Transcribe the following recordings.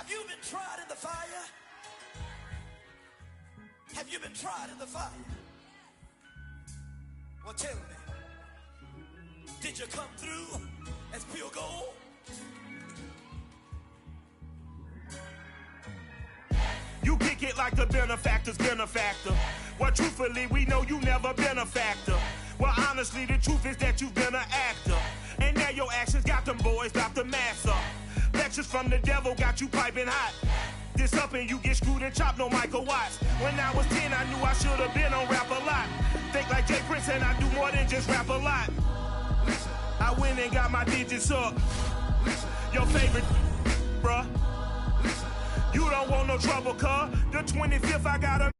Have you been tried in the fire? Have you been tried in the fire? Well, tell me, did you come through as pure gold? You kick it like the benefactor's benefactor. Well, truthfully, we know you never been a factor. Well, honestly, the truth is that you've been an actor. And now your actions got them boys drop the mask up. Lectures from the devil got you piping hot. This up and you get screwed and chopped, no Michael Watts. When I was 10, I knew I should have been on rap a lot. Think like Jay Prince and I do more than just rap a lot. Listen, I went and got my digits up. Listen, your favorite, bruh. Listen, you don't want no trouble, cuz. The 25th, I got a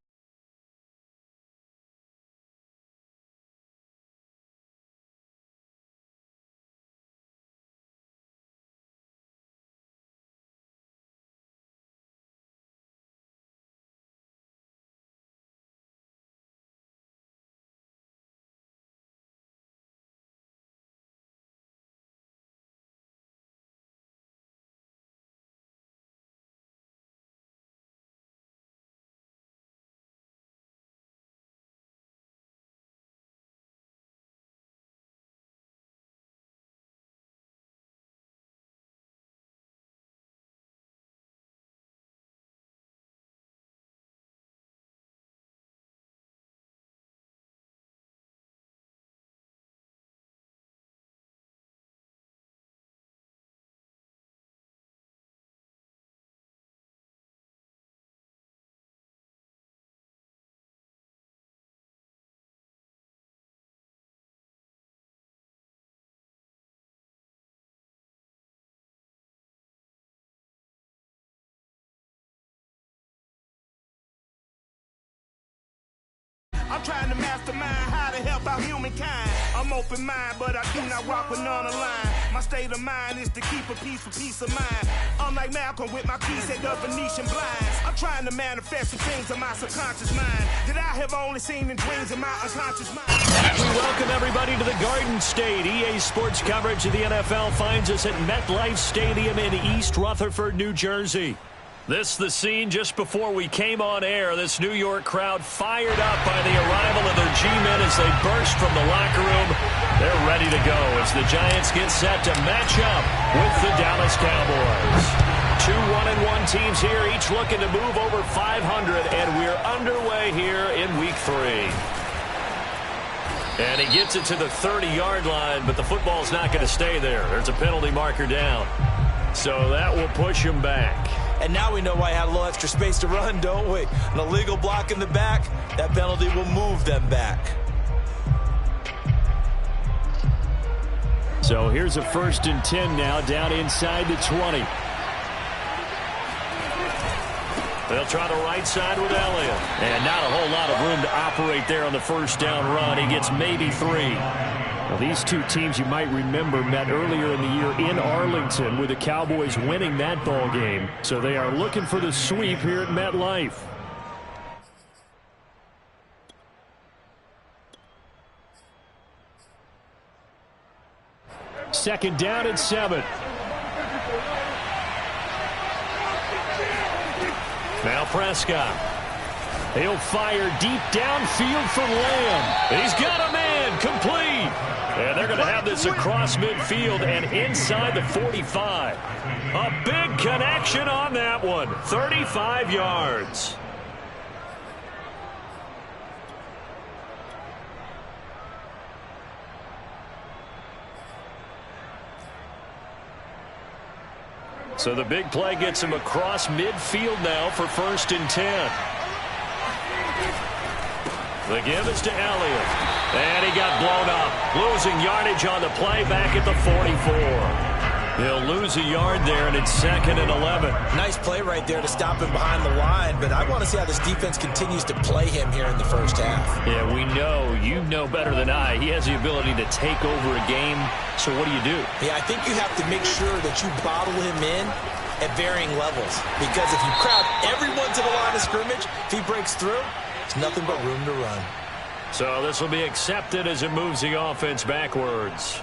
I'm trying to mastermind how to help out humankind. I'm open mind, but I do not walk with none aligned. My state of mind is to keep a peace for peace of mind. Unlike Malcolm with my piece at the Venetian blinds. I'm trying to manifest the things in my subconscious mind that I have only seen in dreams in my unconscious mind. We welcome everybody to the Garden State. EA Sports coverage of the NFL finds us at MetLife Stadium in East Rutherford, New Jersey. This the scene just before we came on air. This New York crowd fired up by the arrival of their G-men as they burst from the locker room. They're ready to go as the Giants get set to match up with the Dallas Cowboys. Two 1-1 teams here, each looking to move over 500, and we're underway here in Week 3. And he gets it to the 30-yard line, but the football's not going to stay there. There's a penalty marker down. So that will push him back. And now we know why I had a little extra space to run, don't we? An illegal block in the back, that penalty will move them back. So here's a 1st and 10 now, down inside the 20. They'll try the right side with Elliott. And not a whole lot of room to operate there on the first down run. He gets maybe 3. Well, these two teams you might remember met earlier in the year in Arlington with the Cowboys winning that ball game. So they are looking for the sweep here at MetLife. Second down and 7. Now Prescott. He'll fire deep downfield for Lamb. He's got a man complete. And they're going to have this across midfield and inside the 45. A big connection on that one. 35 yards. So the big play gets him across midfield now for 1st and 10. The give is to Elliott. And he got blown up. Losing yardage on the play back at the 44. He'll lose a yard there, and it's 2nd and 11. Nice play right there to stop him behind the line, but I want to see how this defense continues to play him here in the first half. Yeah, we know. You know better than I. He has the ability to take over a game, so what do you do? Yeah, I think you have to make sure that you bottle him in at varying levels, because if you crowd everyone to the line of scrimmage, if he breaks through, there's nothing but room to run. So this will be accepted as it moves the offense backwards.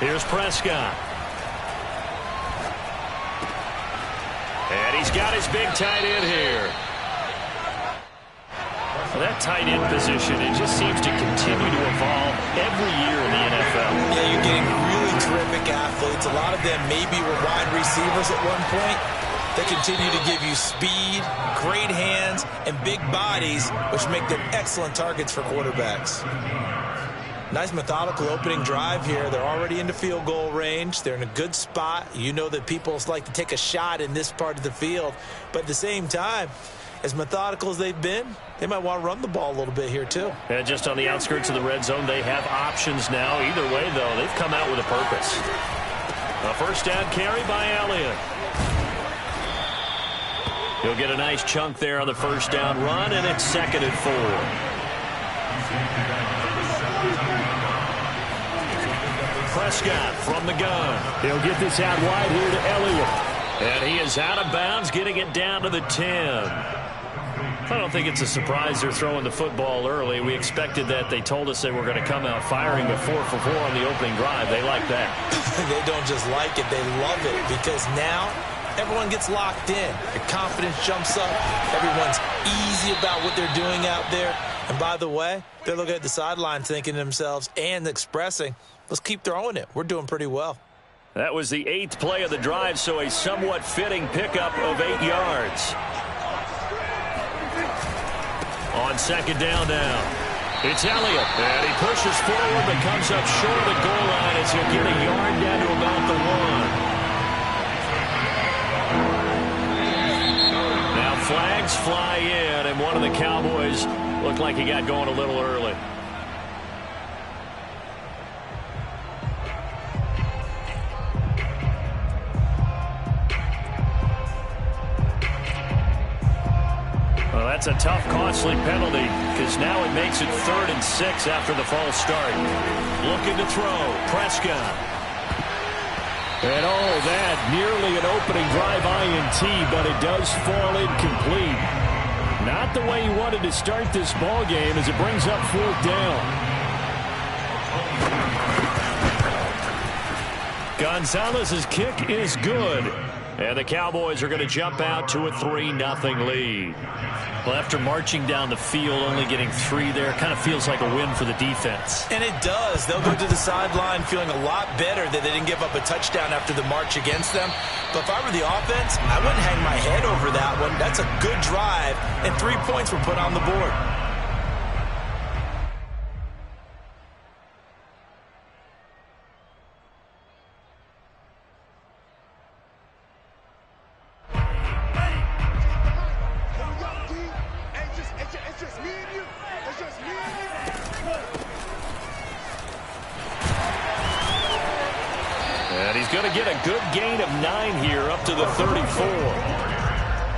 Here's Prescott. And he's got his big tight end here. That tight end position, it just seems to continue to evolve every year in the NFL. Yeah, you're getting really terrific athletes. A lot of them maybe were wide receivers at one point. They continue to give you speed, great hands, and big bodies, which make them excellent targets for quarterbacks. Nice methodical opening drive here. They're already into field goal range. They're in a good spot. You know that people like to take a shot in this part of the field. But at the same time, as methodical as they've been, they might want to run the ball a little bit here too. And just on the outskirts of the red zone, they have options now. Either way, though, they've come out with a purpose. A first down carry by Elliott. He'll get a nice chunk there on the first down run, and it's 2nd and 4. Prescott from the gun. He'll get this out wide here to Elliott. And he is out of bounds, getting it down to the 10. I don't think it's a surprise they're throwing the football early. We expected that. They told us they were going to come out firing, but 4 for 4 on the opening drive. They like that. They don't just like it, they love it, because now everyone gets locked in. Their confidence jumps up. Everyone's easy about what they're doing out there. And by the way, they're looking at the sideline thinking to themselves and expressing, let's keep throwing it. We're doing pretty well. That was the 8th play of the drive, so a somewhat fitting pickup of 8 yards. On 2nd down now, it's Elliott. And he pushes forward but comes up short of the goal line as he'll get a yard down to about the 1. Now flags fly in, and one of the Cowboys looked like he got going a little early. Well, that's a tough, costly penalty because now it makes it 3rd and 6 after the false start. Looking to throw, Prescott. And oh, that nearly an opening drive INT, but it does fall incomplete. Not the way he wanted to start this ball game as it brings up 4th down. Gonzalez's kick is good. And the Cowboys are going to jump out to a 3-0 lead. Well, after marching down the field, only getting 3 there, kind of feels like a win for the defense. And it does. They'll go to the sideline feeling a lot better that they didn't give up a touchdown after the march against them. But if I were the offense, I wouldn't hang my head over that one. That's a good drive, and 3 points were put on the board. Going to get a good gain of 9 here up to the 34.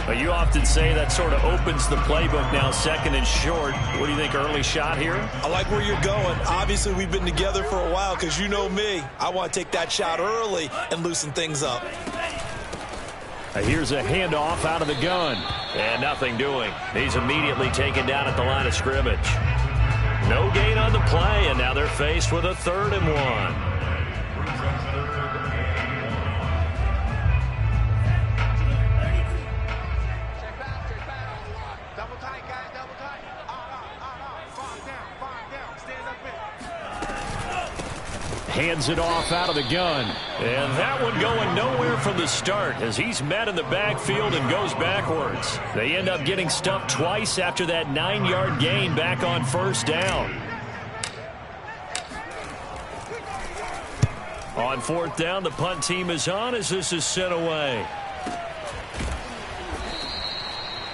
But you often say that sort of opens the playbook now, 2nd and short. What do you think, early shot here? I like where you're going. Obviously, we've been together for a while because you know me. I want to take that shot early and loosen things up. Here's a handoff out of the gun. And nothing doing. He's immediately taken down at the line of scrimmage. No gain on the play, and now they're faced with a 3rd and 1. Hands it off out of the gun. And that one going nowhere from the start as he's met in the backfield and goes backwards. They end up getting stuffed twice after that 9-yard gain back on 1st down. On 4th down, the punt team is on as this is sent away.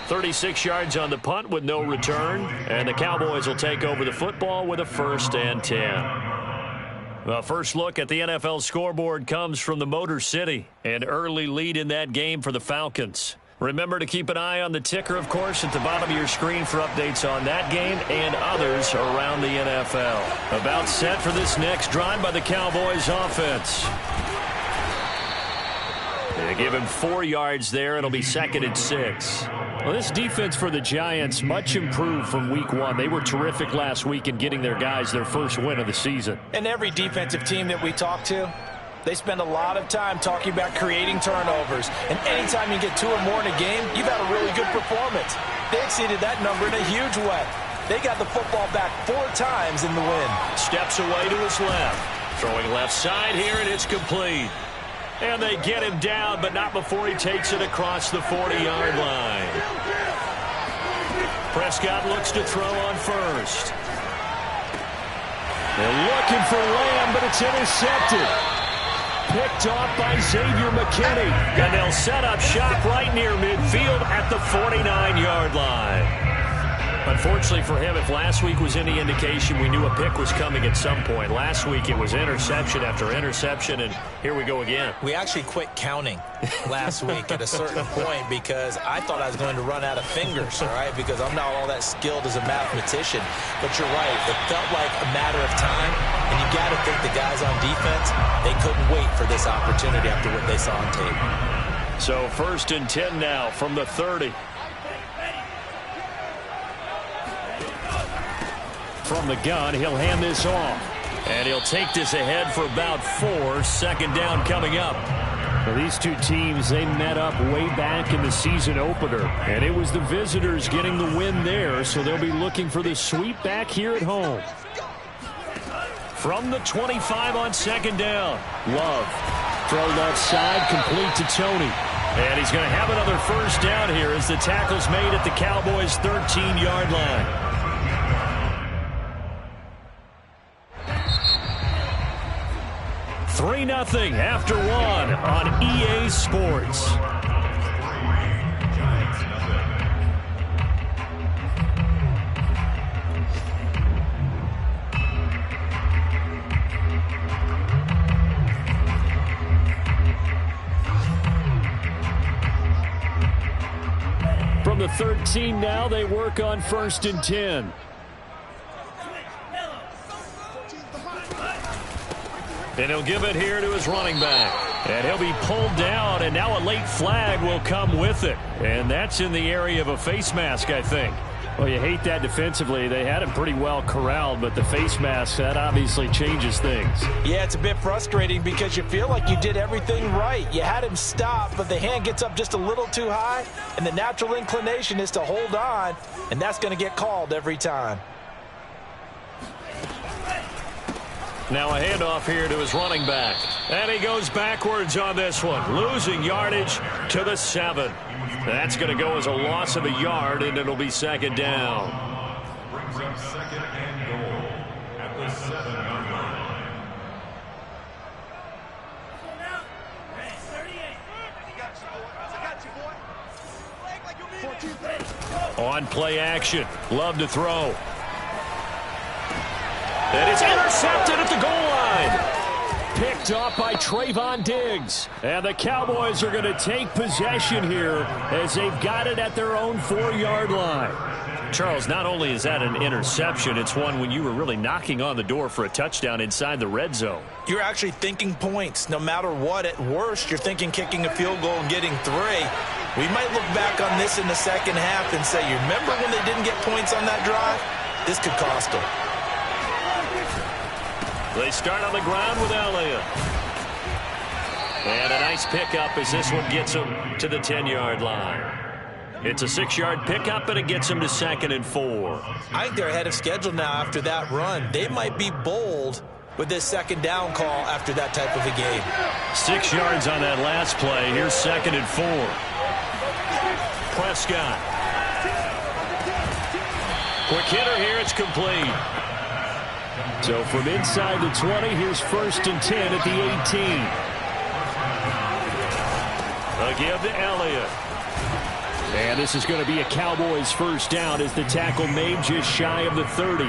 36 yards on the punt with no return. And the Cowboys will take over the football with a 1st and 10. The first look at the NFL scoreboard comes from the Motor City. An early lead in that game for the Falcons. Remember to keep an eye on the ticker, of course, at the bottom of your screen for updates on that game and others around the NFL. About set for this next drive by the Cowboys offense. They give him 4 yards there. It'll be 2nd and 6. Well, this defense for the Giants, much improved from week one. They were terrific last week in getting their guys their first win of the season. And every defensive team that we talk to, they spend a lot of time talking about creating turnovers. And anytime you get 2 or more in a game, you've had a really good performance. They exceeded that number in a huge way. They got the football back 4 times in the win. Steps away to his left. Throwing left side here, and it's complete. And they get him down, but not before he takes it across the 40-yard line. Prescott looks to throw on first. They're looking for Lamb, but it's intercepted. Picked off by Xavier McKinney. And they'll set up shop right near midfield at the 49-yard line. Unfortunately for him, if last week was any indication, we knew a pick was coming at some point. Last week it was interception after interception, and here we go again. We actually quit counting last week at a certain point because I thought I was going to run out of fingers, all right, because I'm not all that skilled as a mathematician. But you're right, it felt like a matter of time, and you got to think the guys on defense, they couldn't wait for this opportunity after what they saw on tape. So 1st and 10 now from the 30. From the gun, he'll hand this off. And he'll take this ahead for about 4. Second down coming up. Well, these two teams, they met up way back in the season opener. And it was the visitors getting the win there, so they'll be looking for the sweep back here at home. From the 25 on second down. Love. Throw left side, complete to Tony. And he's going to have another first down here as the tackle's made at the Cowboys' 13-yard line. 3-0 after 1 on EA Sports. From the 13 now, they work on 1st and 10. And he'll give it here to his running back. And he'll be pulled down, and now a late flag will come with it. And that's in the area of a face mask, I think. Well, you hate that defensively. They had him pretty well corralled, but the face mask, that obviously changes things. Yeah, it's a bit frustrating because you feel like you did everything right. You had him stop, but the hand gets up just a little too high, and the natural inclination is to hold on, and that's going to get called every time. Now a handoff here to his running back. And he goes backwards on this one, losing yardage to the 7. That's going to go as a loss of a yard, and it'll be second down. Brings up 2nd and goal at the 7-yard line. On play action, Love to throw. And it's intercepted at the goal line. Picked off by Trayvon Diggs. And the Cowboys are going to take possession here as they've got it at their own 4-yard line. Charles, not only is that an interception, it's one when you were really knocking on the door for a touchdown inside the red zone. You're actually thinking points. No matter what, at worst, you're thinking kicking a field goal and getting 3. We might look back on this in the second half and say, you remember when they didn't get points on that drive? This could cost them. They start on the ground with Elliott. And a nice pickup as this one gets them to the 10-yard line. It's a 6-yard pickup, and it gets them to 2nd and 4. I think they're ahead of schedule now after that run. They might be bold with this second down call after that type of a game. 6 yards on that last play. Here's 2nd and 4. Prescott. Quick hitter here. It's complete. So from inside the 20, here's 1st and 10 at the 18. Again to Elliott. And this is going to be a Cowboys first down as the tackle made just shy of the 30.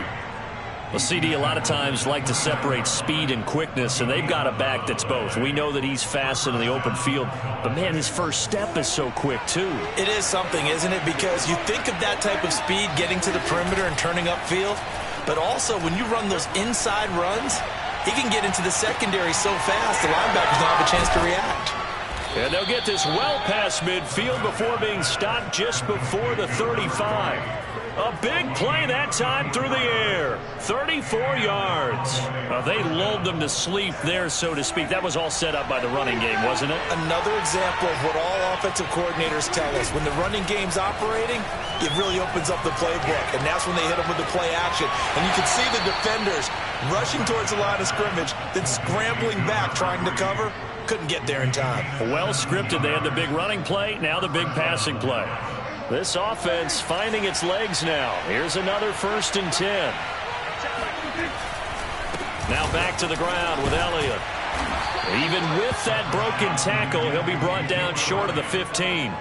Well, CD, a lot of times like to separate speed and quickness, and they've got a back that's both. We know that he's fast in the open field, but, man, his first step is so quick, too. It is something, isn't it? Because you think of that type of speed getting to the perimeter and turning upfield, but also when you run those inside runs, he can get into the secondary so fast the linebackers don't have a chance to react. And they'll get this well past midfield before being stopped just before the 35. A big play that time through the air. 34 yards. They lulled them to sleep there, so to speak. That was all set up by the running game, wasn't it? Another example of what all offensive coordinators tell us. When the running game's operating, it really opens up the playbook. And that's when they hit them with the play action. And you can see the defenders rushing towards the line of scrimmage, then scrambling back, trying to cover. Couldn't get there in time. Well scripted. They had the big running play, now the big passing play. This offense finding its legs now. Here's another 1st and 10. Now back to the ground with Elliott. Even with that broken tackle, he'll be brought down short of the 15.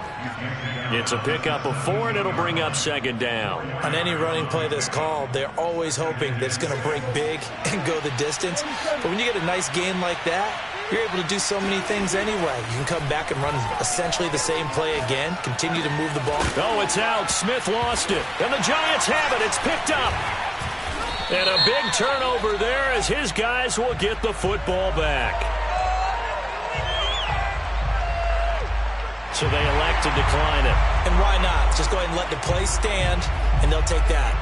It's a pickup of 4, and it'll bring up 2nd down. On any running play that's called, they're always hoping that it's going to break big and go the distance. But when you get a nice gain like that, you're able to do so many things anyway. You can come back and run essentially the same play again, continue to move the ball. Oh, it's out. Smith lost it. And the Giants have it. It's picked up. And a big turnover there as his guys will get the football back. So they elect to decline it. And why not? Just go ahead and let the play stand, and they'll take that.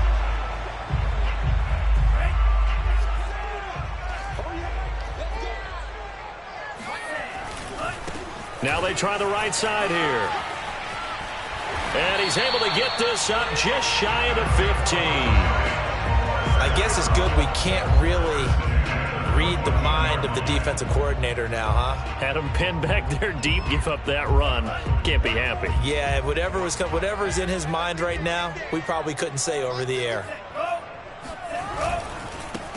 Now they try the right side here. And he's able to get this up just shy of the 15. I guess it's good we can't really read the mind of the defensive coordinator now, huh? Had him pinned back there deep, give up that run. Can't be happy. Yeah, whatever's in his mind right now, we probably couldn't say over the air.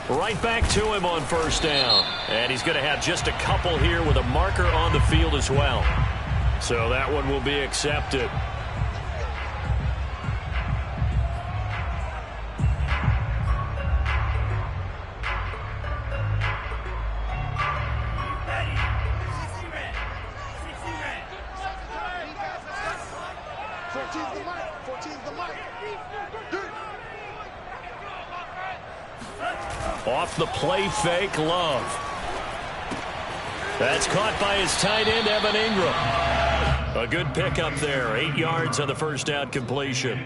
Right back to him on 1st down. And he's going to have just a couple here with a marker on the field as well. So that one will be accepted. Off the play fake, Love. That's caught by his tight end, Evan Ingram. A good pickup there. 8 yards on the 1st down completion.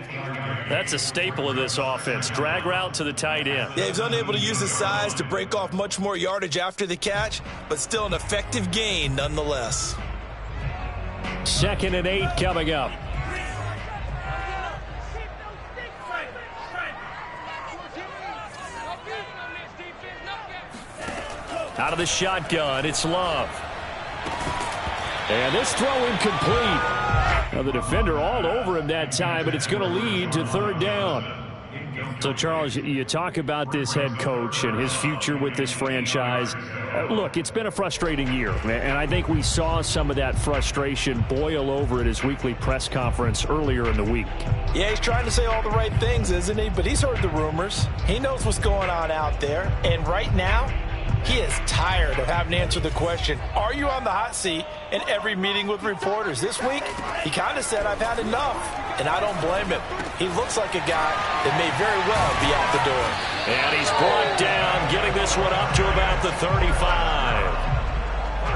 That's a staple of this offense. Drag route to the tight end. Yeah, he's unable to use his size to break off much more yardage after the catch, but still an effective gain nonetheless. 2nd and 8 coming up. Out of the shotgun, it's Love. And this throw incomplete. Now the defender all over him that time, but it's going to lead to 3rd down. So, Charles, you talk about this head coach and his future with this franchise. Look, it's been a frustrating year, and I think we saw some of that frustration boil over at his weekly press conference earlier in the week. Yeah, he's trying to say all the right things, isn't he? But he's heard the rumors. He knows what's going on out there. And right now, he is tired of having to answer the question, are you on the hot seat in every meeting with reporters? This week, he kind of said, I've had enough, and I don't blame him. He looks like a guy that may very well be out the door. And he's brought down, getting this one up to about the 35.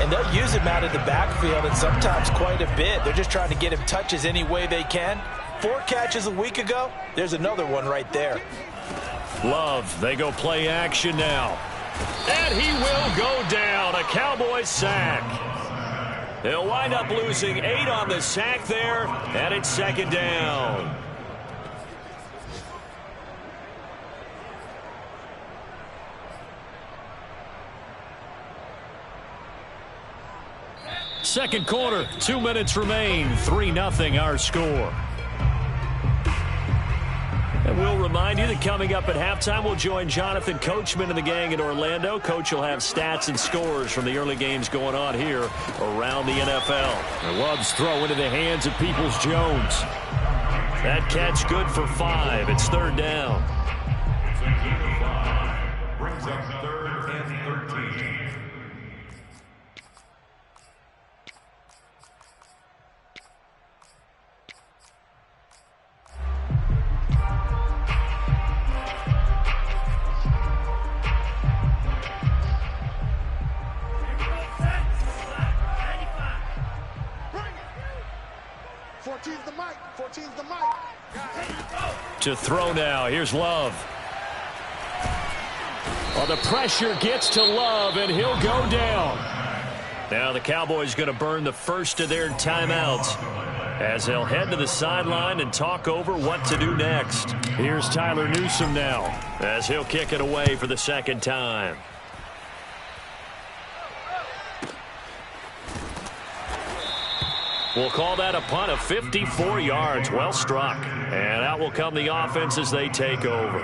And they'll use him out of the backfield, and sometimes quite a bit. They're just trying to get him touches any way they can. 4 catches a week ago, there's another one right there. Love, they go play action now. And he will go down. A Cowboys sack. They'll wind up losing 8 on the sack there, and it's 2nd down. Second quarter, 2 minutes remain. 3-0 our score. And we'll remind you that coming up at halftime, we'll join Jonathan Coachman and the gang in Orlando. Coach will have stats and scores from the early games going on here around the NFL. And Love's throw into the hands of Peoples-Jones. That catch good for 5. It's 3rd down. Brings up 3rd and 13. To throw now. Here's Love. Well, the pressure gets to Love, and he'll go down. Now the Cowboys going to burn the first of their timeouts as they'll head to the sideline and talk over what to do next. Here's Tyler Newsome now as he'll kick it away for the second time. We'll call that a punt of 54 yards. Well struck. And out will come the offense as they take over.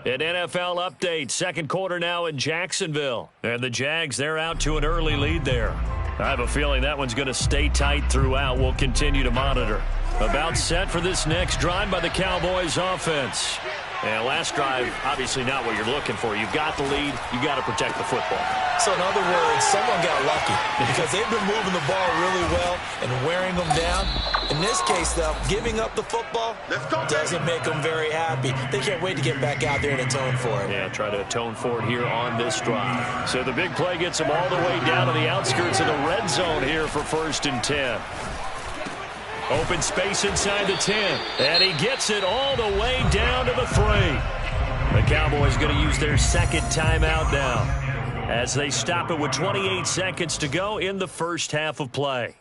An NFL update. Second quarter now in Jacksonville. And the Jags, they're out to an early lead there. I have a feeling that one's going to stay tight throughout. We'll continue to monitor. About set for this next drive by the Cowboys offense. And last drive, obviously not what you're looking for. You've got the lead. You've got to protect the football. So in other words, someone got lucky because they've been moving the ball really well and wearing them down. In this case, though, giving up the football doesn't make them very happy. They can't wait to get back out there and atone for it. Yeah, try to atone for it here on this drive. So the big play gets them all the way down to the outskirts of the red zone here for 1st and 10. Open space inside the 10. And he gets it all the way down to the 3. The Cowboys going to use their second timeout now as they stop it with 28 seconds to go in the first half of play.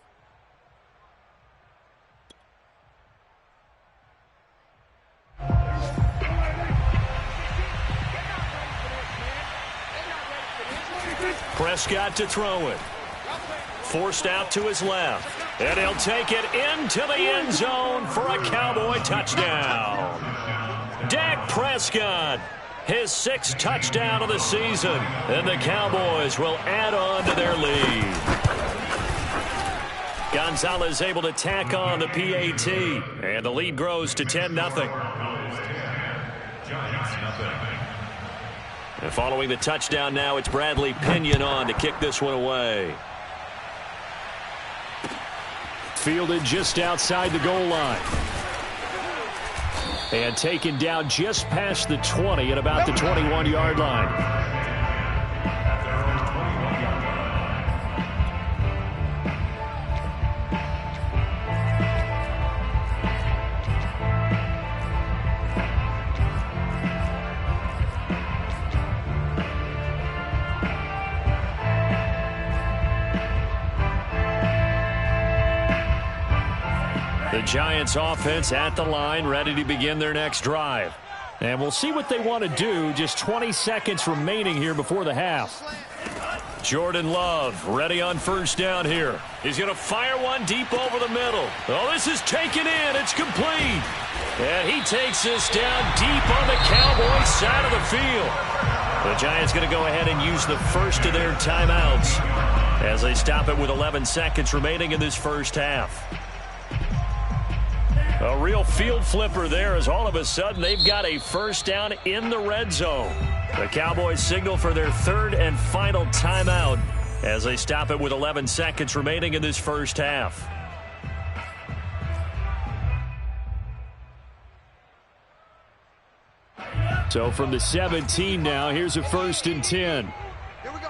Prescott to throw it. Forced out to his left. And he'll take it into the end zone for a Cowboy touchdown. Dak Prescott, his 6th touchdown of the season. And the Cowboys will add on to their lead. Gonzalez able to tack on the PAT. And the lead grows to 10-0. And following the touchdown now, it's Bradley Pinion on to kick this one away. Fielded just outside the goal line. And taken down just past the 20 at about the 21-yard line. The Giants offense at the line, ready to begin their next drive. And we'll see what they want to do. Just 20 seconds remaining here before the half. Jordan Love ready on first down here. He's going to fire one deep over the middle. Oh, this is taken in. It's complete. And he takes this down deep on the Cowboys side of the field. The Giants going to go ahead and use the first of their timeouts as they stop it with 11 seconds remaining in this first half. A real field flipper there as all of a sudden they've got a first down in the red zone. The Cowboys signal for their 3rd and final timeout as they stop it with 11 seconds remaining in this first half. So from the 17 now, here's a 1st and 10. Here we go.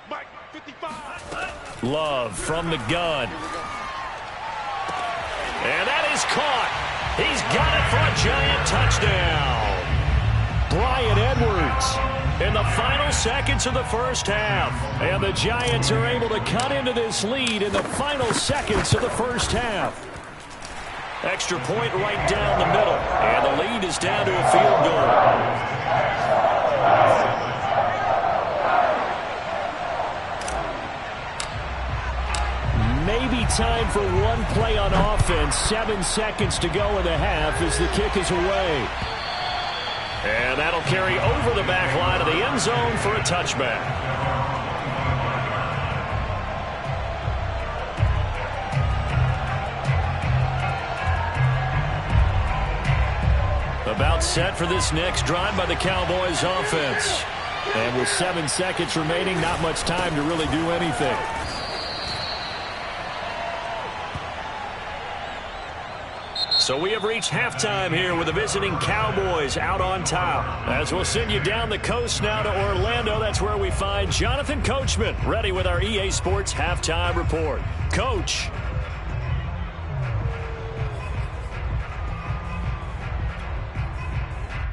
Mike, 55. Love from the gun. And that is caught. He's got it for a Giant touchdown. Bryan Edwards in the final seconds of the first half. And the Giants are able to cut into this lead in the final seconds of the first half. Extra point right down the middle. And the lead is down to a field goal. Maybe time for one play on offense. 7 seconds to go in the half as the kick is away. And that'll carry over the back line of the end zone for a touchback. About set for this next drive by the Cowboys offense. And with 7 seconds remaining, not much time to really do anything. So we have reached halftime here with the visiting Cowboys out on top. As we'll send you down the coast now to Orlando, that's where we find Jonathan Coachman ready with our EA Sports Halftime Report. Coach.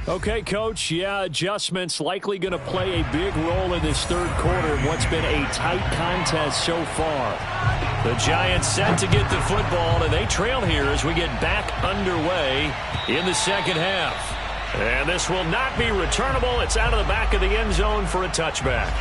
Okay, Coach. Yeah, adjustments likely going to play a big role in this third quarter in what's been a tight contest so far. The Giants set to get the football, and they trail here as we get back underway in the second half. And this will not be returnable. It's out of the back of the end zone for a touchback.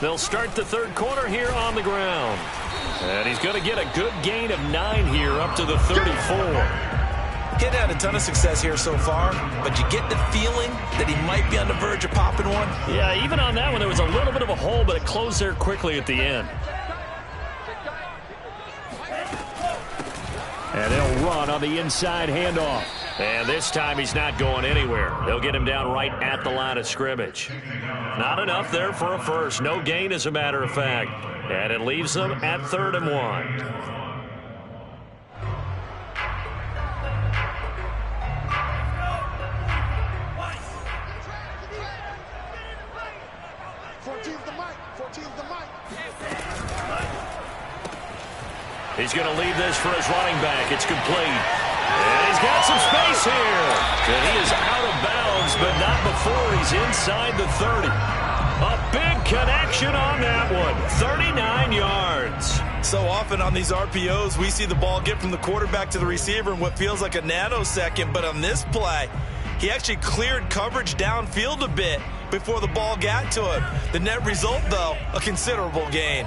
They'll start the third quarter here on the ground. And he's going to get a good gain of 9 here up to the 34. He'd had a ton of success here so far, but you get the feeling that he might be on the verge of popping one. Yeah, even on that one, there was a little bit of a hole, but it closed there quickly at the end. And they'll run on the inside handoff. And this time he's not going anywhere. They'll get him down right at the line of scrimmage. Not enough there for a first. No gain, as a matter of fact. And it leaves them at 3rd and 1. He's going to leave this for his running back. It's complete. And he's got some space here. And he is out of bounds, but not before he's inside the 30. A big connection on that one. 39 yards. So often on these RPOs, we see the ball get from the quarterback to the receiver in what feels like a nanosecond. But on this play, he actually cleared coverage downfield a bit before the ball got to him. The net result, though, a considerable gain.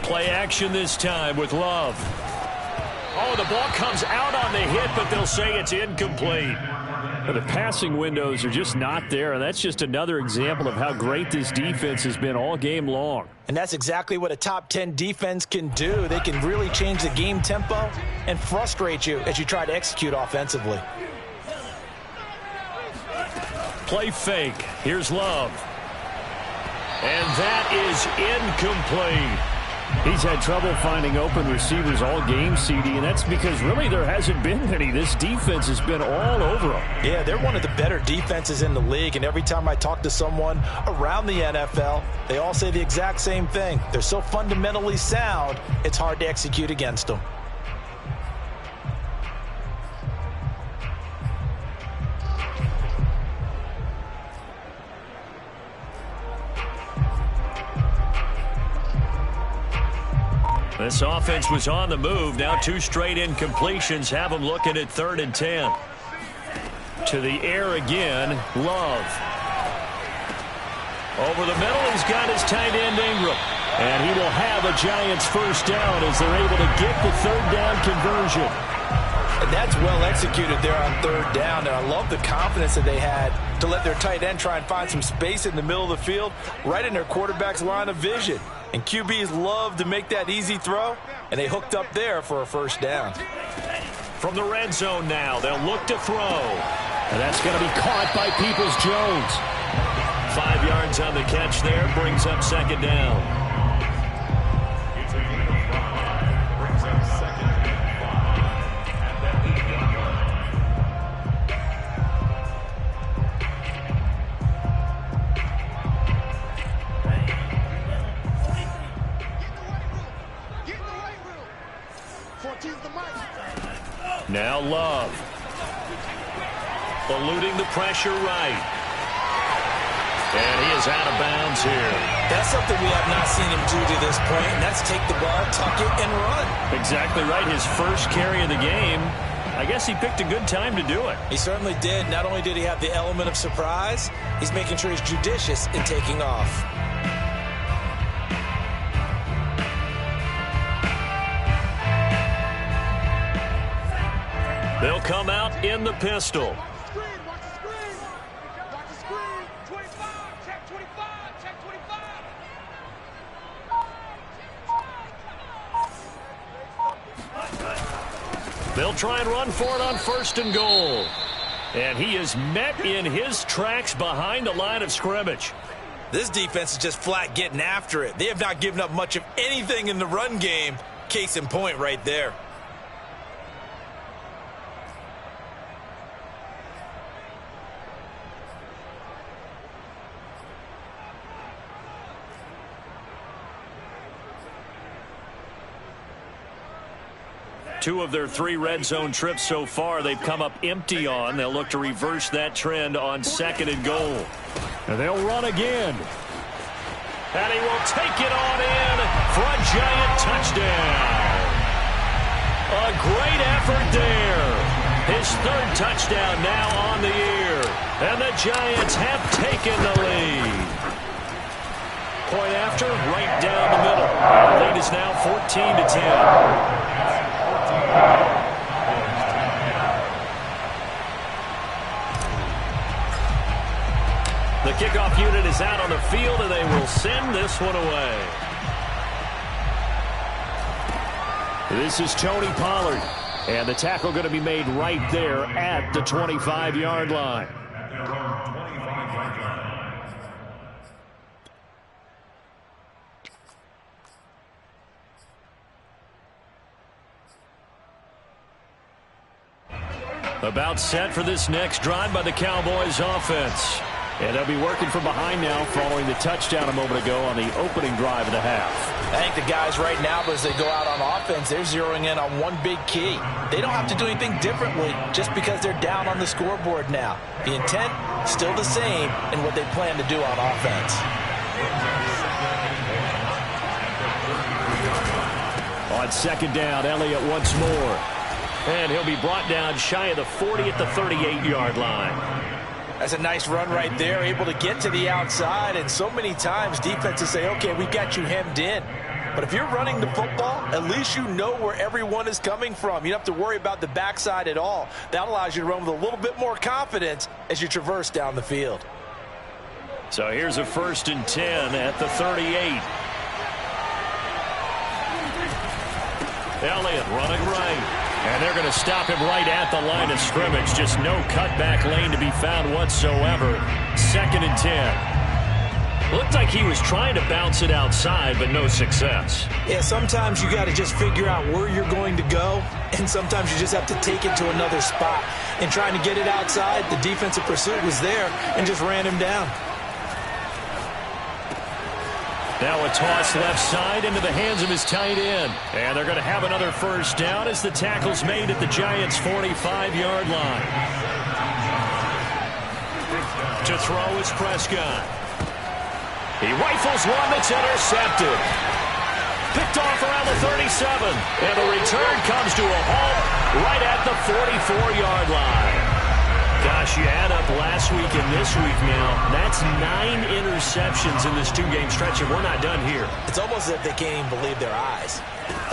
Play action this time with Love. Oh, the ball comes out on the hit, but they'll say it's incomplete. The passing windows are just not there, and that's just another example of how great this defense has been all game long. And that's exactly what a top 10 defense can do. They can really change the game tempo and frustrate you as you try to execute offensively. Play fake. Here's Love. And that is incomplete. He's had trouble finding open receivers all game, CD, and that's because really there hasn't been any. This defense has been all over them. Yeah, they're one of the better defenses in the league, and every time I talk to someone around the NFL, they all say the exact same thing. They're so fundamentally sound, it's hard to execute against them. This offense was on the move. Now 2 straight incompletions have them looking at 3rd and 10. To the air again, Love. Over the middle, he's got his tight end Ingram. And he will have a Giants first down as they're able to get the 3rd down conversion. And that's well executed there on 3rd down. And I love the confidence that they had to let their tight end try and find some space in the middle of the field, right in their quarterback's line of vision. And QBs love to make that easy throw, and they hooked up there for a first down. From the red zone now, they'll look to throw. And that's going to be caught by Peoples-Jones. 5 yards on the catch there, brings up 2nd down. Now Love. Eluding the pressure right. And he is out of bounds here. That's something we have not seen him do to this point, and that's take the ball, tuck it, and run. Exactly right. His first carry of the game. I guess he picked a good time to do it. He certainly did. Not only did he have the element of surprise, he's making sure he's judicious in taking off. They'll come out in the pistol. They'll try and run for it on 1st and goal. And he is met in his tracks behind the line of scrimmage. This defense is just flat getting after it. They have not given up much of anything in the run game. Case in point right there. Two of their 3 red zone trips so far they've come up empty on. They'll look to reverse that trend on 2nd and goal. And they'll run again. And he will take it on in for a Giant touchdown. A great effort there. His 3rd touchdown now on the year. And the Giants have taken the lead. Point after, right down the middle. The lead is now 14-10. The kickoff unit is out on the field, and they will send this one away. This is Tony Pollard, and the tackle going to be made right there at the 25-yard line. About set for this next drive by the Cowboys offense. And they'll be working from behind now following the touchdown a moment ago on the opening drive of the half. I think the guys right now, as they go out on offense, they're zeroing in on one big key. They don't have to do anything differently just because they're down on the scoreboard now. The intent, still the same in what they plan to do on offense. On 2nd down, Elliott once more. And he'll be brought down shy of the 40 at the 38-yard line. That's a nice run right there, able to get to the outside. And so many times defenses say, okay, we've got you hemmed in. But if you're running the football, at least you know where everyone is coming from. You don't have to worry about the backside at all. That allows you to run with a little bit more confidence as you traverse down the field. So here's a 1st and 10 at the 38. Elliott running right. And they're going to stop him right at the line of scrimmage. Just no cutback lane to be found whatsoever. 2nd and 10. Looked like he was trying to bounce it outside, but no success. Yeah, sometimes you got to just figure out where you're going to go, and sometimes you just have to take it to another spot. And trying to get it outside, the defensive pursuit was there and just ran him down. Now a toss left side into the hands of his tight end. And they're going to have another 1st down as the tackle's made at the Giants' 45-yard line. To throw is Prescott. He rifles one that's intercepted. Picked off around the 37. And the return comes to a halt right at the 44-yard line. Gosh, you add up last week and this week now. That's 9 interceptions in this 2-game stretch, and we're not done here. It's almost as if they can't even believe their eyes.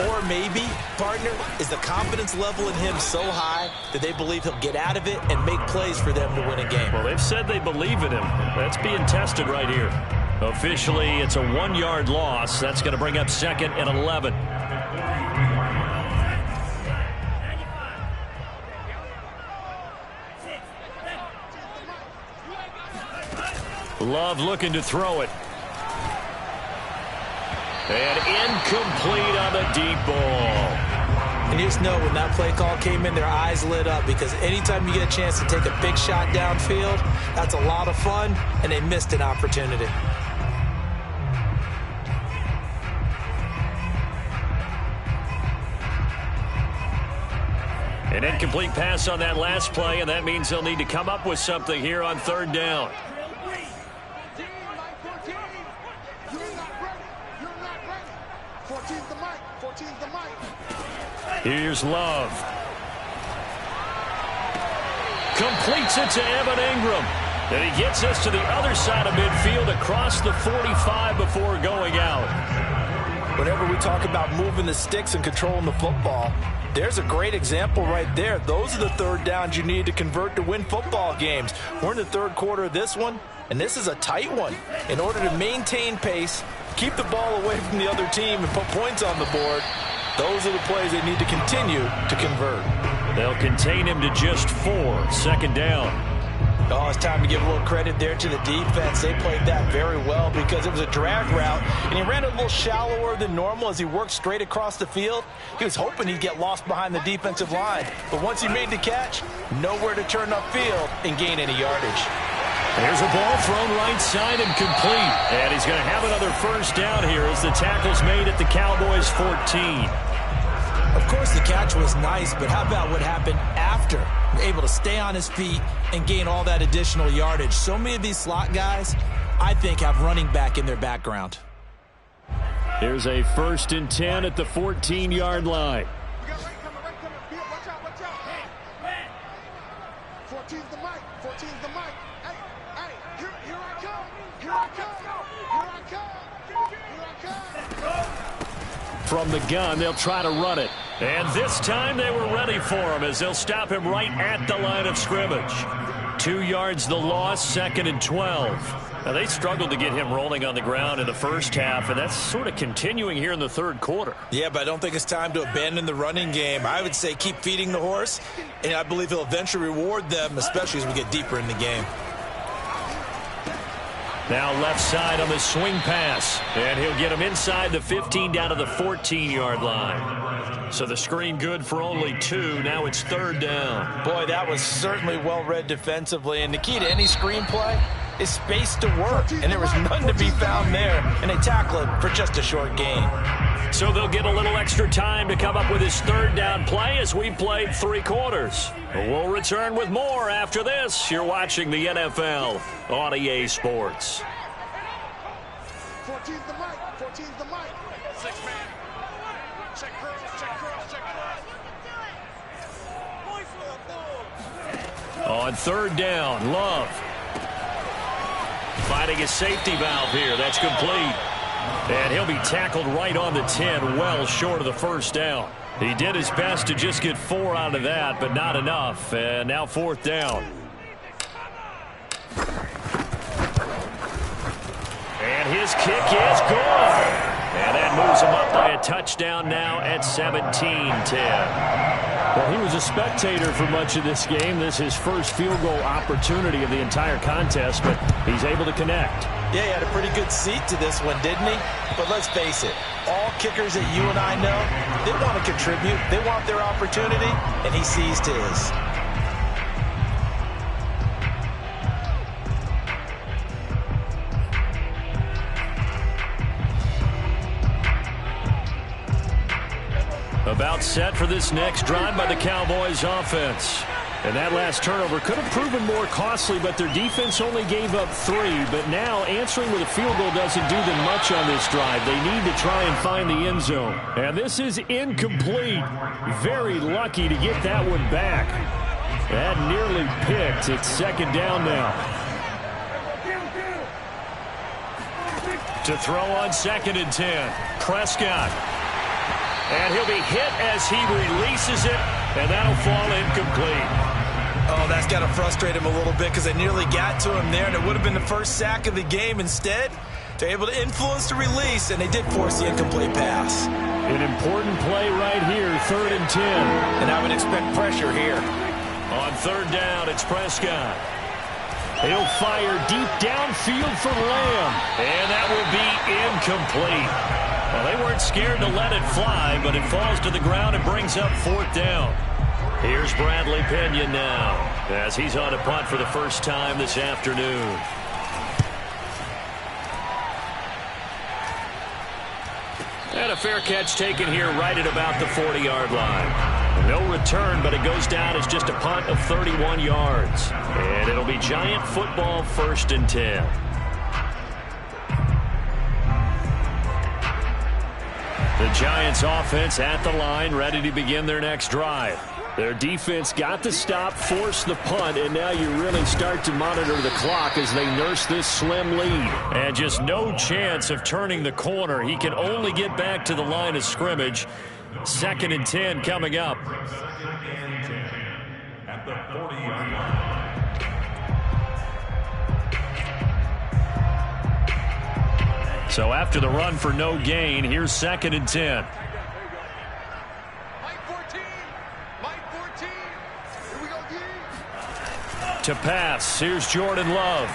Or maybe, partner, is the confidence level in him so high that they believe he'll get out of it and make plays for them to win a game. Well, they've said they believe in him. That's being tested right here. Officially, it's a 1-yard loss. That's going to bring up 2nd and 11. Love looking to throw it. And incomplete on the deep ball. And you just know when that play call came in, their eyes lit up, because anytime you get a chance to take a big shot downfield, that's a lot of fun, and they missed an opportunity. An incomplete pass on that last play, and that means they'll need to come up with something here on 3rd down. Here's Love. Completes it to Evan Ingram. And he gets us to the other side of midfield across the 45 before going out. Whenever we talk about moving the sticks and controlling the football, there's a great example right there. Those are the 3rd downs you need to convert to win football games. We're in the 3rd quarter of this one, and this is a tight one. In order to maintain pace, keep the ball away from the other team, and put points on the board, those are the plays they need to continue to convert. They'll contain him to just 4. 2nd down. Oh, it's time to give a little credit there to the defense. They played that very well because it was a drag route, and he ran a little shallower than normal as he worked straight across the field. He was hoping he'd get lost behind the defensive line, but once he made the catch, nowhere to turn upfield and gain any yardage. There's a ball thrown right side and complete, and he's going to have another first down here as the tackle's made at the Cowboys' 14. Of course, the catch was nice, but how about what happened after? Able to stay on his feet and gain all that additional yardage. So many of these slot guys, I think, have running back in their background. Here's a 1st and 10 at the 14-yard line. We got right coming. Watch out. 14's the mic. 14's the mic. Hey, here I come. From the gun, they'll try to run it. And this time they were ready for him as they'll stop him right at the line of scrimmage. 2 yards the loss, 2nd and 12. Now, they struggled to get him rolling on the ground in the first half, and that's sort of continuing here in the third quarter. Yeah, but I don't think it's time to abandon the running game. I would say keep feeding the horse, and I believe he'll eventually reward them, especially as we get deeper in the game. Now left side on the swing pass, and he'll get him inside the 15 down to the 14-yard line. So the screen good for only 2. Now it's 3rd down. Boy, that was certainly well-read defensively, and the key to any screenplay is space to work, and there was none to be found there, and they tackle it for just a short gain. So they'll get a little extra time to come up with his 3rd down play as we played 3 quarters. We'll return with more after this. You're watching the NFL on EA Sports. 14's the mic. 14's the mic. 6-man. Check curls. On 3rd down, Love. Finding a safety valve here. That's complete. And he'll be tackled right on the 10, well short of the 1st down. He did his best to just get 4 out of that, but not enough. And now 4th down. And his kick is good. And that moves him up by a touchdown now at 17-10. Well, he was a spectator for much of this game. This is his first field goal opportunity of the entire contest, but he's able to connect. Yeah, he had a pretty good seat to this one, didn't he? But let's face it, all kickers that you and I know, they want to contribute. They want their opportunity, and he seized his. About set for this next drive by the Cowboys offense. And that last turnover could have proven more costly, but their defense only gave up 3. But now answering with a field goal doesn't do them much on this drive. They need to try and find the end zone. And this is incomplete. Very lucky to get that one back. That nearly picked. It's 2nd down now. To throw on 2nd and 10. Prescott. And he'll be hit as he releases it, and that'll fall incomplete. Oh, that's got to frustrate him a little bit because they nearly got to him there, and it would have been the first sack of the game. Instead, they're able to influence the release, and they did force the incomplete pass. An important play right here, 3rd and 10. And I would expect pressure here. On 3rd down, it's Prescott. He'll fire deep downfield for Lamb, and that will be incomplete. Well, they weren't scared to let it fly, but it falls to the ground and brings up 4th down. Here's Bradley Pinion now as he's on a punt for the first time this afternoon. And a fair catch taken here right at about the 40-yard line. No return, but it goes down as just a punt of 31 yards. And it'll be Giant football, 1st and 10. The Giants offense at the line, ready to begin their next drive. Their defense got the stop, forced the punt, and now you really start to monitor the clock as they nurse this slim lead. And just no chance of turning the corner. He can only get back to the line of scrimmage. 2nd and 10 coming up. 2nd and 10 at the 40-yard line. So after the run for no gain, here's 2nd and 10. Mike 14. Here we go, to pass. Here's Jordan Love.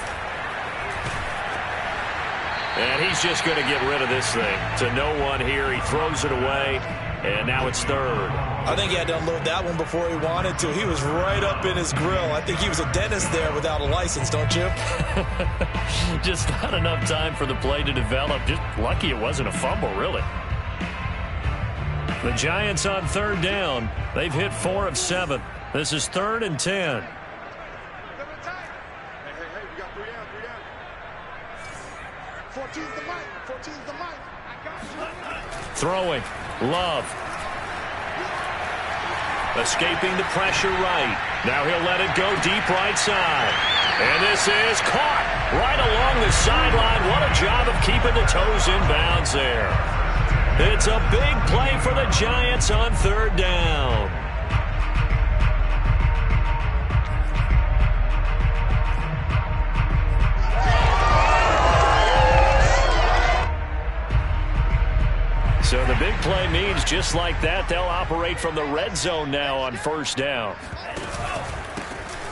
And he's just going to get rid of this thing to no one here. He throws it away, and now it's third. I think he had to unload that one before he wanted to. He was right up in his grill. I think he was a dentist there without a license, don't you? Just not enough time for the play to develop. Just lucky it wasn't a fumble, really. The Giants on third down. They've hit 4 of 7. This is 3rd and 10. We got 3 down, 3 down. 14's the mic. 14's the mic. I got you. Throwing. Love. Escaping the pressure right. Now he'll let it go deep right side. And this is caught right along the sideline. What a job of keeping the toes in bounds there. It's a big play for the Giants on third down. So the big play means just like that, they'll operate from the red zone now on first down.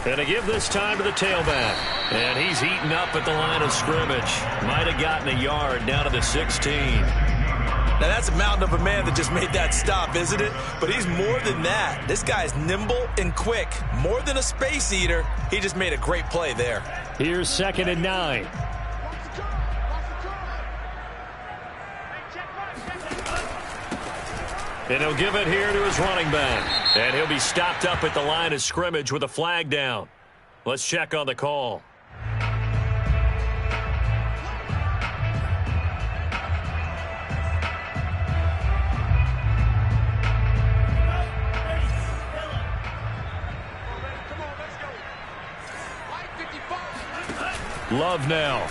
And to give this time to the tailback. And he's heating up at the line of scrimmage. Might have gotten a yard down to the 16. Now, that's a mountain of a man that just made that stop, isn't it? But he's more than that. This guy's nimble and quick. More than a space eater. He just made a great play there. Here's 2nd and 9. And he'll give it here to his running back. And he'll be stopped up at the line of scrimmage with a flag down. Let's check on the call. Love now.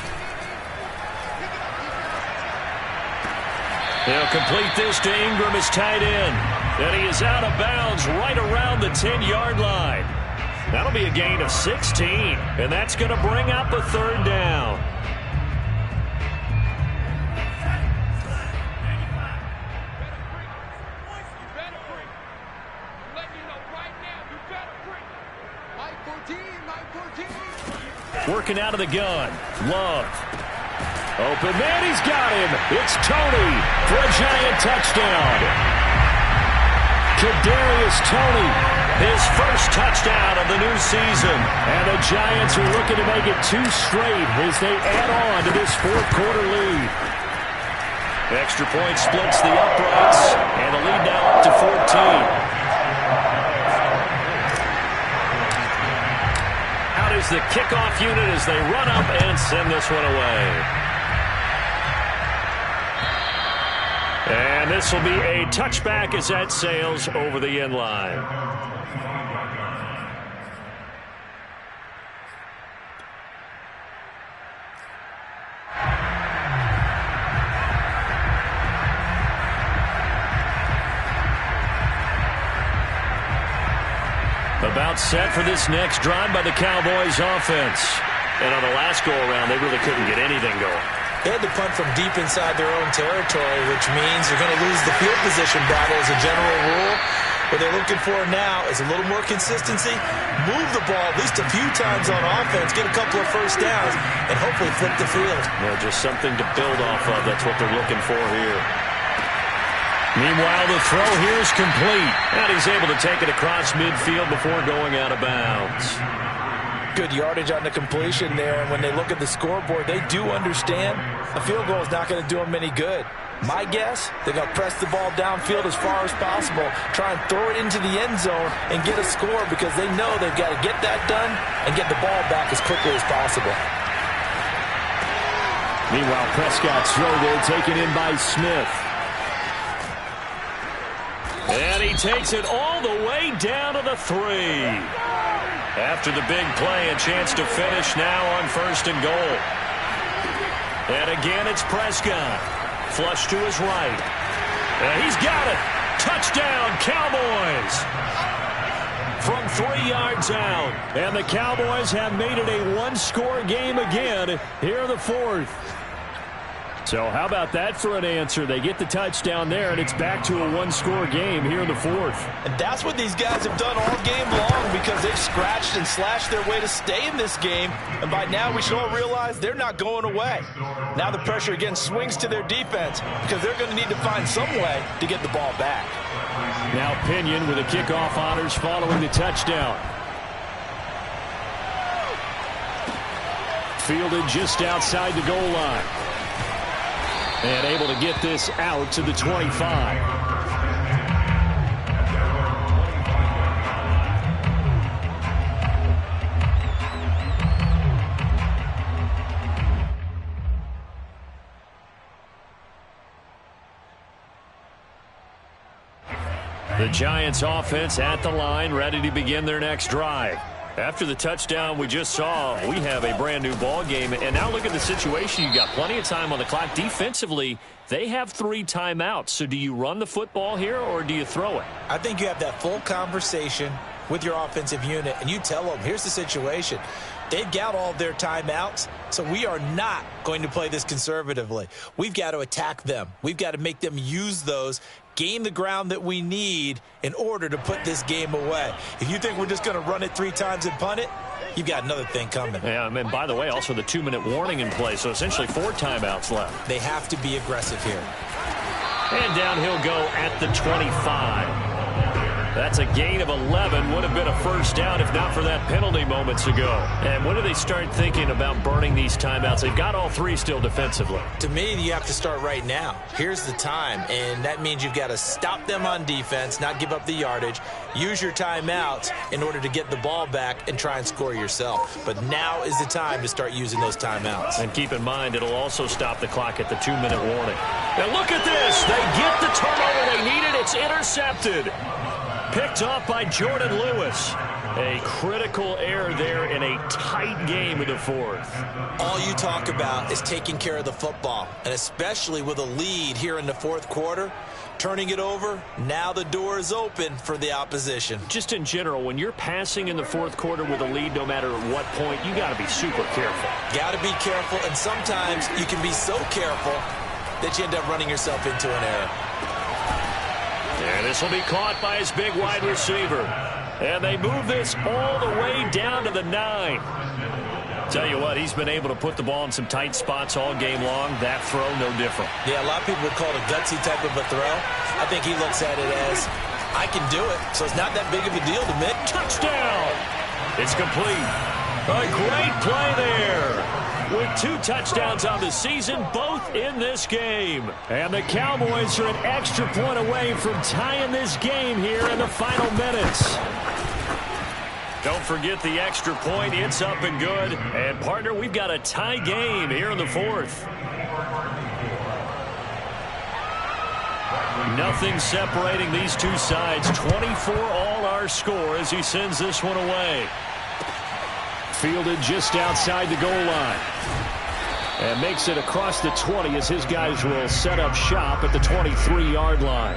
He'll complete this to Ingram as tight end. And he is out of bounds right around the 10-yard line. That'll be a gain of 16. And that's going to bring up a third down. Working out of the gun. Love. Open man, he's got him. It's Tony for a Giant touchdown. Kadarius Toney, his first touchdown of the new season. And the Giants are looking to make it 2 straight as they add on to this fourth-quarter lead. Extra point splits the uprights, and the lead now up to 14. Out is the kickoff unit as they run up and send this one away. And this will be a touchback as that sails over the end line. About set for this next drive by the Cowboys offense. And on the last go-around, they really couldn't get anything going. They had to punt from deep inside their own territory, which means you're going to lose the field position battle as a general rule. What they're looking for now is a little more consistency, move the ball at least a few times on offense, get a couple of first downs, and hopefully flip the field. Yeah, just something to build off of. That's what they're looking for here. Meanwhile, the throw here is complete. And he's able to take it across midfield before going out of bounds. Good yardage on the completion there, and when they look at the scoreboard, they do understand a field goal is not going to do them any good. My guess, they're going to press the ball downfield as far as possible, try and throw it into the end zone and get a score because they know they've got to get that done and get the ball back as quickly as possible. Meanwhile, Prescott's throw there taken in by Smith. And he takes it all the way down to the 3. After the big play, a chance to finish now on 1st and goal. And again, it's Prescott. Flush to his right. And he's got it. Touchdown, Cowboys. From 3 yards out. And the Cowboys have made it a one-score game again here in the 4th. So how about that for an answer? They get the touchdown there, and it's back to a one-score game here in the fourth. And that's what these guys have done all game long because they've scratched and slashed their way to stay in this game. And by now, we should all realize they're not going away. Now the pressure again swings to their defense because they're going to need to find some way to get the ball back. Now Pinion with the kickoff honors following the touchdown. Fielded just outside the goal line. And able to get this out to the 25. The Giants offense at the line, ready to begin their next drive. After the touchdown we just saw, we have a brand new ball game. And now look at the situation. You got plenty of time on the clock. Defensively, they have 3 timeouts. So do you run the football here or do you throw it? I think you have that full conversation with your offensive unit, and you tell them, here's the situation. They've got all their timeouts, so we are not going to play this conservatively. We've got to attack them. We've got to make them use those, gain the ground that we need in order to put this game away. If you think we're just going to run it 3 times and punt it, you've got another thing coming. Yeah, and by the way, also the 2-minute warning in play, so essentially 4 timeouts left. They have to be aggressive here. And down he'll go at the 25. That's a gain of 11. Would have been a first down if not for that penalty moments ago. And when do they start thinking about burning these timeouts? They've got all 3 still defensively. To me, you have to start right now. Here's the time, and that means you've got to stop them on defense, not give up the yardage, use your timeouts in order to get the ball back and try and score yourself. But now is the time to start using those timeouts. And keep in mind, it'll also stop the clock at the 2-minute warning. Now look at this. They get the turnover they needed. It's intercepted. Picked off by Jordan Lewis. A critical error there in a tight game in the fourth. All you talk about is taking care of the football, and especially with a lead here in the fourth quarter, turning it over, now the door is open for the opposition. Just in general, when you're passing in the fourth quarter with a lead, no matter at what point, you got to be super careful. Got to be careful, and sometimes you can be so careful that you end up running yourself into an error. And this will be caught by his big wide receiver. And they move this all the way down to the 9. Tell you what, he's been able to put the ball in some tight spots all game long. That throw, no different. Yeah, a lot of people would call it a gutsy type of a throw. I think he looks at it as, I can do it, so it's not that big of a deal to me. Touchdown! It's complete. A great play there. With 2 touchdowns on the season, both in this game. And the Cowboys are an extra point away from tying this game here in the final minutes. Don't forget the extra point. It's up and good. And, partner, we've got a tie game here in the fourth. Nothing separating these two sides. 24 all our score as he sends this one away. Fielded just outside the goal line. And makes it across the 20 as his guys will set up shop at the 23-yard line.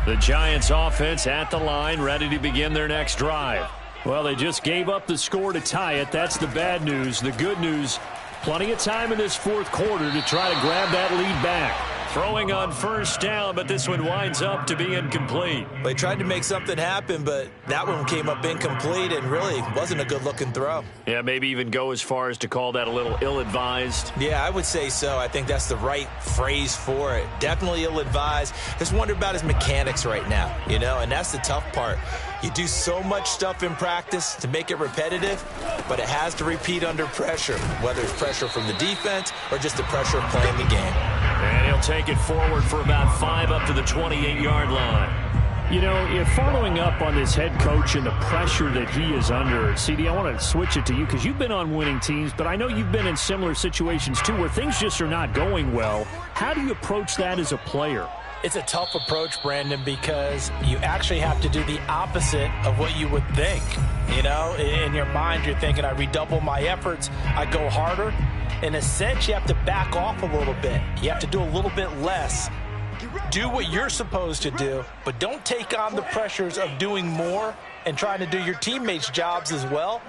The Giants offense at the line, ready to begin their next drive. Well, they just gave up the score to tie it. That's the bad news. The good news, plenty of time in this fourth quarter to try to grab that lead back. Throwing on first down, but this one winds up to be incomplete. They tried to make something happen, but that one came up incomplete and really wasn't a good-looking throw. Yeah, maybe even go as far as to call that a little ill-advised. Yeah, I would say so. I think that's the right phrase for it. Definitely ill-advised. Just wonder about his mechanics right now, you know, and that's the tough part. You do so much stuff in practice to make it repetitive, but it has to repeat under pressure, whether it's pressure from the defense or just the pressure of playing the game. And he'll take it forward for about 5 up to the 28-yard line. You know, if following up on this head coach and the pressure that he is under, CD, I want to switch it to you because you've been on winning teams, but I know you've been in similar situations too where things just are not going well. How do you approach that as a player? It's a tough approach, Brandon, because you actually have to do the opposite of what you would think. You know, in your mind, you're thinking, I redouble my efforts, I go harder. In a sense, you have to back off a little bit. You have to do a little bit less. Do what you're supposed to do, but don't take on the pressures of doing more and trying to do your teammates' jobs as well.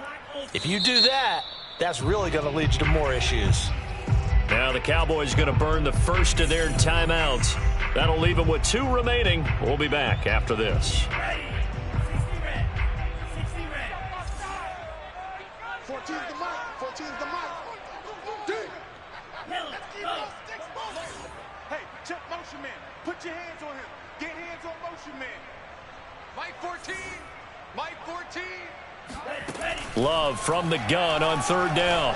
If you do that, that's really going to lead you to more issues. Now the Cowboys going to burn the first of their timeouts. That'll leave them with 2 remaining. We'll be back after this. 14's the mic. 14's the mic. Hey, check motion man. Put your hands on him. Get hands on motion man. Mike 14. Mike 14. Love from the gun on 3rd down.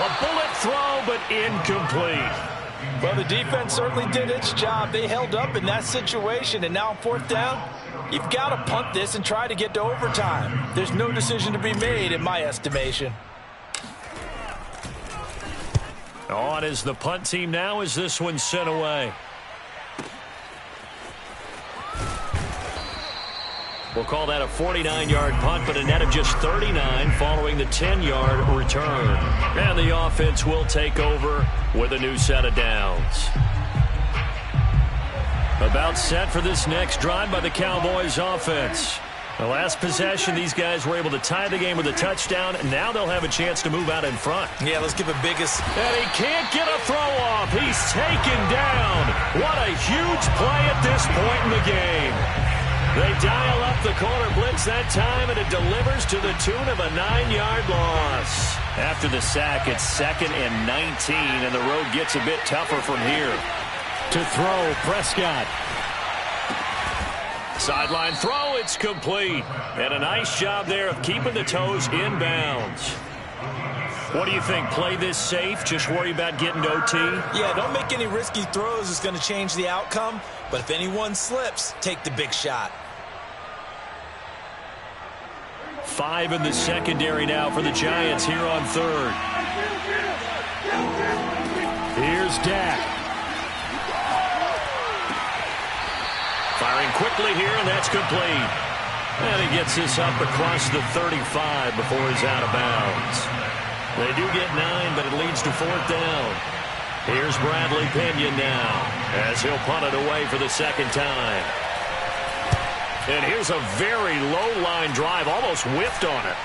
A bullet throw, but incomplete. Well, the defense certainly did its job. They held up in that situation, and now on 4th down, you've got to punt this and try to get to overtime. There's no decision to be made, in my estimation. On is the punt team now as this one's sent away. We'll call that a 49-yard punt, but a net of just 39 following the 10-yard return. And the offense will take over with a new set of downs. About set for this next drive by the Cowboys offense. The last possession, these guys were able to tie the game with a touchdown, and now they'll have a chance to move out in front. Yeah, let's give a biggest. And he can't get a throw off. He's taken down. What a huge play at this point in the game. They dial up the corner blitz that time, and it delivers to the tune of a 9-yard loss. After the sack, it's 2nd and 19, and the road gets a bit tougher from here. To throw, Prescott. Sideline throw, it's complete. And a nice job there of keeping the toes inbounds. What do you think? Play this safe? Just worry about getting to OT? Yeah, don't make any risky throws. It's going to change the outcome. But if anyone slips, take the big shot. 5 in the secondary now for the Giants here on 3rd. Here's Dak. Firing quickly here, and that's complete. And he gets this up across the 35 before he's out of bounds. They do get 9, but it leads to 4th down. Here's Bradley Pinion now as he'll punt it away for the 2nd time. And here's a very low-line drive, almost whiffed on it.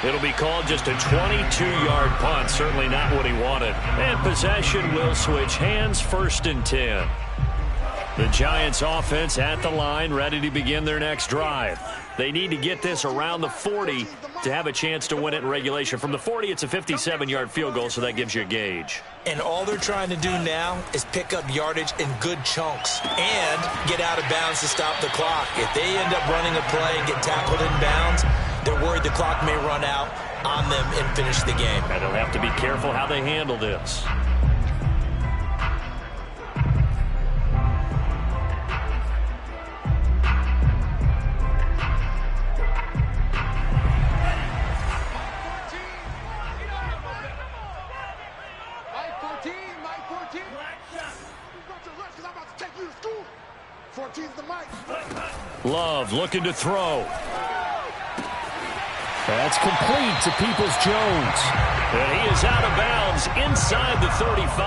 It'll be called just a 22-yard punt, certainly not what he wanted. And possession will switch hands, 1st and 10. The Giants offense at the line, ready to begin their next drive. They need to get this around the 40 to have a chance to win it in regulation. From the 40, it's a 57-yard field goal, so that gives you a gauge. And all they're trying to do now is pick up yardage in good chunks and get out of bounds to stop the clock. If they end up running a play and get tackled in bounds, they're worried the clock may run out on them and finish the game. And they'll have to be careful how they handle this. Love looking to throw. That's complete to Peoples-Jones. And he is out of bounds inside the 35.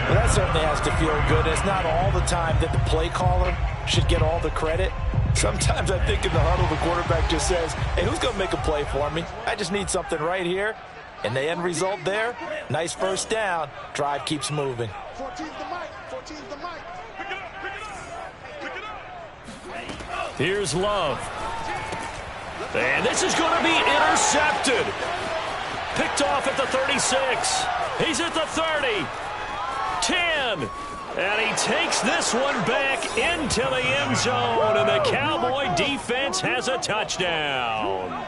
Well, that certainly has to feel good. It's not all the time that the play caller should get all the credit. Sometimes I think in the huddle, the quarterback just says, hey, who's going to make a play for me? I just need something right here. And the end result there, nice 1st down. Drive keeps moving. 14's the mic. 14's the mic. Pick it up. Pick it up. Pick it up. Here's Love. And this is going to be intercepted. Picked off at the 36. He's at the 30. 10. And he takes this one back into the end zone. And the Cowboy defense has a touchdown.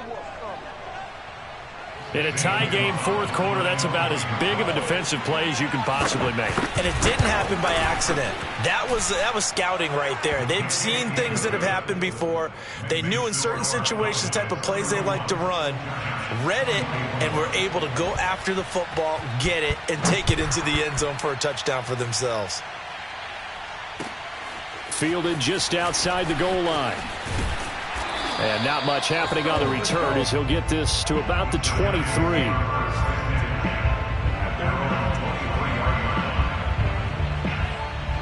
In a tie game fourth quarter, that's about as big of a defensive play as you can possibly make. And it didn't happen by accident. That was scouting right there. They've seen things that have happened before. They knew in certain situations the type of plays they like to run, read it, and were able to go after the football, get it, and take it into the end zone for a touchdown for themselves. Fielded just outside the goal line. And not much happening on the return as he'll get this to about the 23.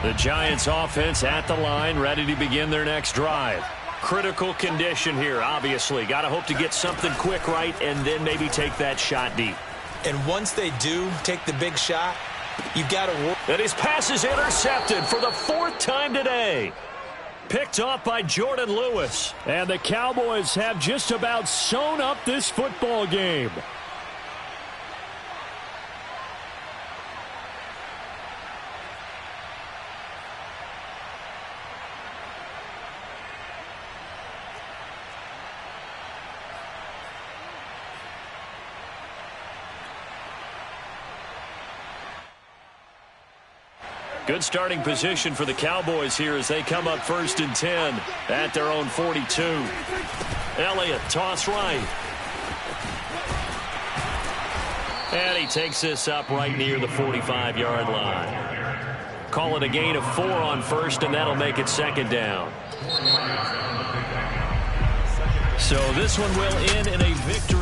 The Giants offense at the line, ready to begin their next drive. Critical condition here, obviously. Got to hope to get something quick right and then maybe take that shot deep. And once they do take the big shot, you've got to work. And his pass is intercepted for the fourth time today. Picked off by Jordan Lewis. And the Cowboys have just about sewn up this football game. Good starting position for the Cowboys here as they come up 1st and 10 at their own 42. Elliott, toss right. And he takes this up right near the 45-yard line. Call it a gain of 4 on first, and that'll make it 2nd down. So this one will end in a victory.